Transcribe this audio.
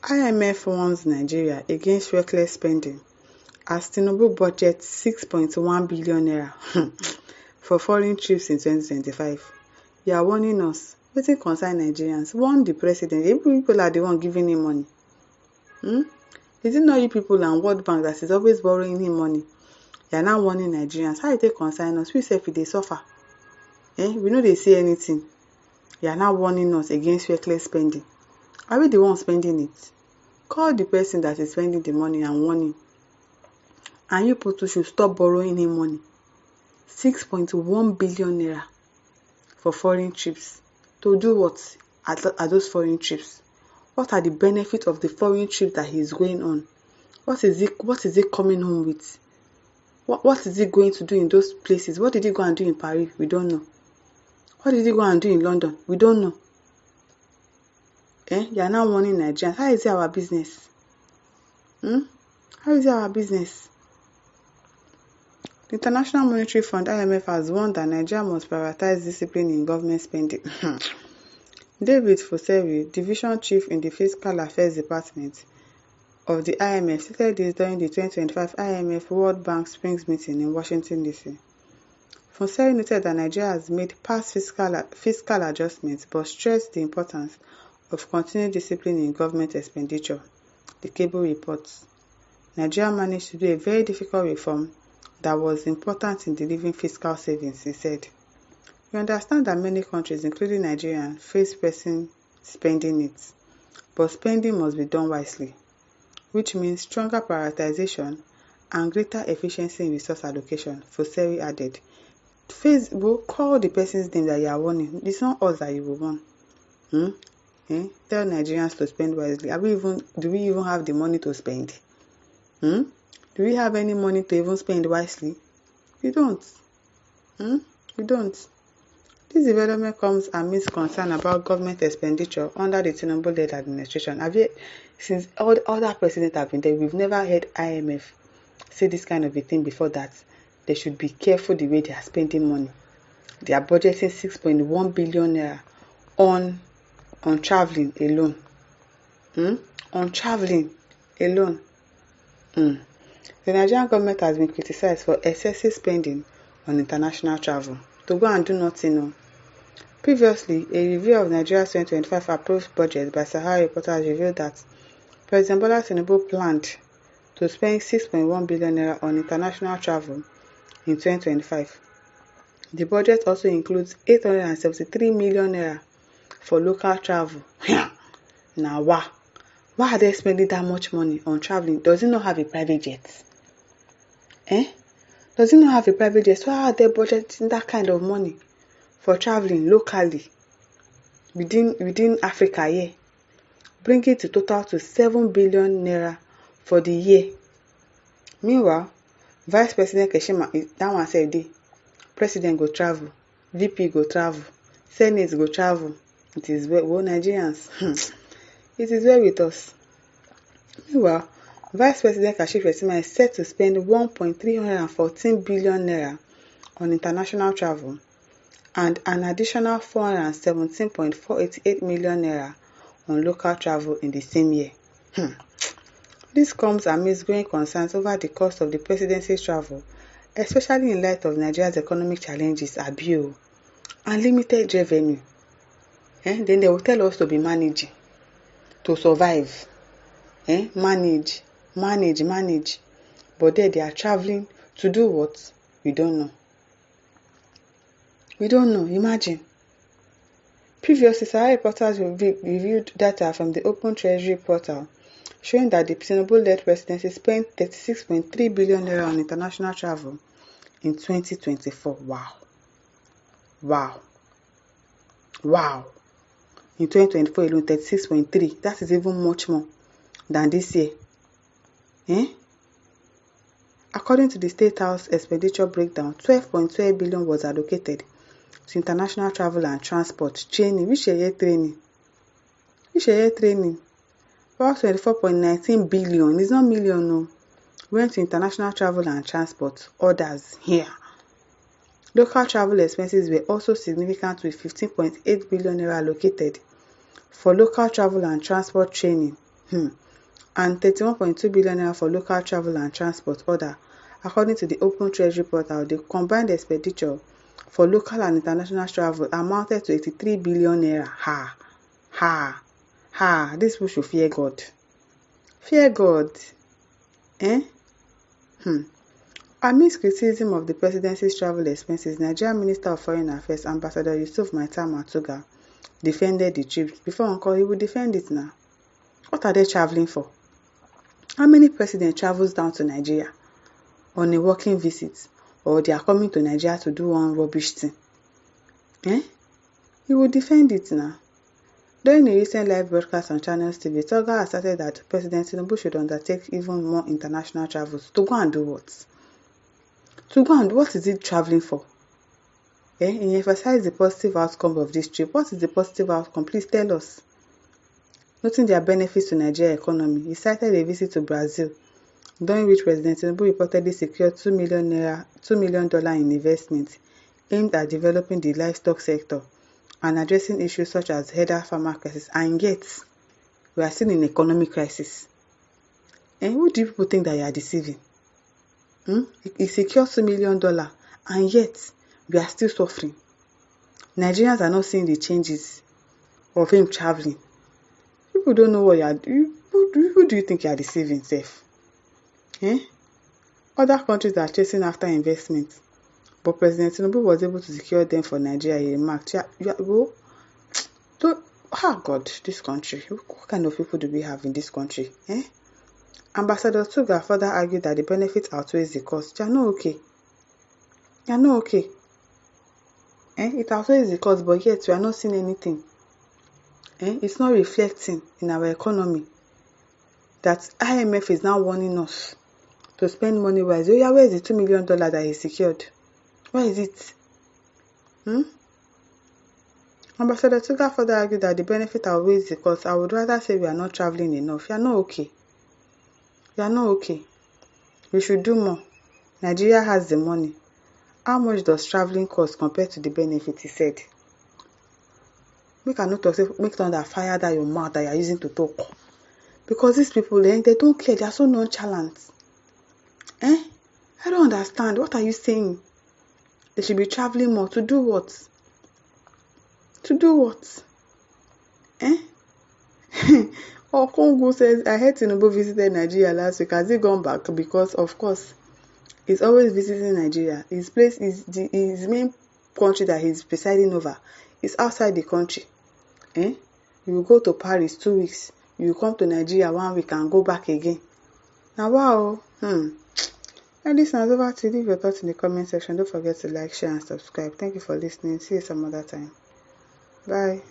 IMF warns Nigeria against reckless spending as Tinubu budgets 6.1 billion naira for foreign trips in 2025. You are warning us. Wetin concern Nigerians? Warn the president. You people are the one giving him money. Is it not you people and World Bank that is always borrowing him money? You are now warning Nigerians. How you take concern us? We sef dey suffer. We no dey see anything. You are now warning us against reckless spending. Are we the ones spending it? Call the person that is spending the money and warn him. And you people should stop borrowing him money. 6.1 billion naira for foreign trips. To do what at those foreign trips? What are the benefits of the foreign trip that he is going on? What is it coming home with? What is he going to do in those places? What did he go and do in Paris? We don't know. What did he go and do in London? We don't know. You are now warning Nigerians. How is it our business? How is it our business? The International Monetary Fund (IMF) has warned that Nigeria must prioritize discipline in government spending. David Fosewi, Division Chief in the Fiscal Affairs Department of the IMF, stated this during the 2025 IMF World Bank Springs meeting in Washington, D.C. Fosewi noted that Nigeria has made past fiscal adjustments but stressed the importance of continued discipline in government expenditure. The cable reports. Nigeria managed to do a very difficult reform that was important in delivering fiscal savings, he said. We understand that many countries, including Nigeria, face pressing spending needs, but spending must be done wisely, which means stronger prioritization and greater efficiency in resource allocation, Fosewi added. Facebook, call the person's name that you are warning. It's not us that you will warn. Tell Nigerians to spend wisely. Do we even have the money to spend? Do we have any money to even spend wisely? We don't. We don't. This development comes amidst concern about government expenditure under the Tinubu-led administration. Since all other presidents have been there, we've never heard IMF say this kind of a thing before that. They should be careful the way they are spending money. They are budgeting 6.1 billion naira on traveling alone. On traveling alone. The Nigerian government has been criticized for excessive spending on international travel. To go and do nothing. Previously, a review of Nigeria's 2025 approved budget by Sahara reporters revealed that President Bola Tinubu planned to spend 6.1 billion naira on international travel in 2025. The budget also includes 873 million naira for local travel. Now, why are they spending that much money on traveling? Does it not have a private jet? Does it not have a private jet? So how are they budgeting that kind of money for traveling locally within Africa here? Bring it to total to 7 billion naira for the year. Meanwhile, Vice President Keshima, that one said day. President go travel, VP go travel, Senate go travel. It is well, Nigerians. It is well with us. Meanwhile, Vice President Kashif Shettima is set to spend 1.314 billion naira on international travel and an additional 417.488 million naira on local travel in the same year. This comes amidst growing concerns over the cost of the presidency's travel, especially in light of Nigeria's economic challenges, and limited revenue. Then they will tell us to be managing, to survive. Manage. But they are traveling to do what? We don't know. Imagine. Previously, Sahara reporters reviewed data from the Open Treasury portal showing that the Tinubu-led presidency spent 36.3 billion naira on international travel in 2024. Wow. In 2024 alone, 36.3. That is even much more than this year. According to the State House expenditure breakdown, 12.12 billion was allocated to international travel and transport, training. Which year training? About 24.19 billion. It's not million, no. Went to international travel and transport. Others here. Local travel expenses were also significant, with 15.8 billion naira allocated for local travel and transport training. and 31.2 billion naira for local travel and transport order. According to the Open Treasury portal, the combined expenditure for local and international travel amounted to 83 billion naira. These people should fear God. Fear God. Amidst criticism of the presidency's travel expenses, Nigerian Minister of Foreign Affairs, Ambassador Yusuf Maita Matuga, defended the trip. Before Uncle, he would defend it now. What are they traveling for? How many presidents travels down to Nigeria on a working visit, or they are coming to Nigeria to do one rubbish thing? He would defend it now. During a recent live broadcast on Channels TV, Toga asserted that President Tinubu should undertake even more international travels. To go and do what? To go and what is he traveling for? He emphasized the positive outcome of this trip. What is the positive outcome? Please tell us. Noting their benefits to Nigeria economy, he cited a visit to Brazil, during which President Tinubu reportedly secured $2 million in investment aimed at developing the livestock sector and addressing issues such as header farmer crisis. And yet, we are still in economic crisis. And who do people think that you are deceiving? He secured $2 million, and yet we are still suffering. Nigerians are not seeing the changes of him traveling. People don't know what you are doing. Who do you think you are deceiving, safe? Other countries are chasing after investment, but President Tinubu was able to secure them for Nigeria. He remarked, God, this country. What kind of people do we have in this country? Ambassador Tuga further argued that the benefit outweighs the cost. You are not okay. You are not okay. It outweighs the cost, but yet we are not seeing anything. It's not reflecting in our economy. That IMF is now warning us to spend money wisely. Where is the $2 million that he secured? Where is it? Ambassador Tuga further argued that the benefit outweighs the cost. I would rather say we are not traveling enough. You are not okay. You are not okay. We should do more. Nigeria has the money. How much does traveling cost compared to the benefit, he said? Make a note of it, make thunder fire that your mouth that you are using to talk. Because these people, they don't care. They are so nonchalant. I don't understand. What are you saying? They should be traveling more. To do what? To do what? Kongo says, I heard Tinubu visited Nigeria last week. Has he gone back? Because, of course, he's always visiting Nigeria. His main country that he's presiding over is outside the country. You will go to Paris 2 weeks. You will come to Nigeria 1 week and go back again. Now, wow. And listeners, over to you. Leave your thoughts in the comment section. Don't forget to like, share, and subscribe. Thank you for listening. See you some other time. Bye.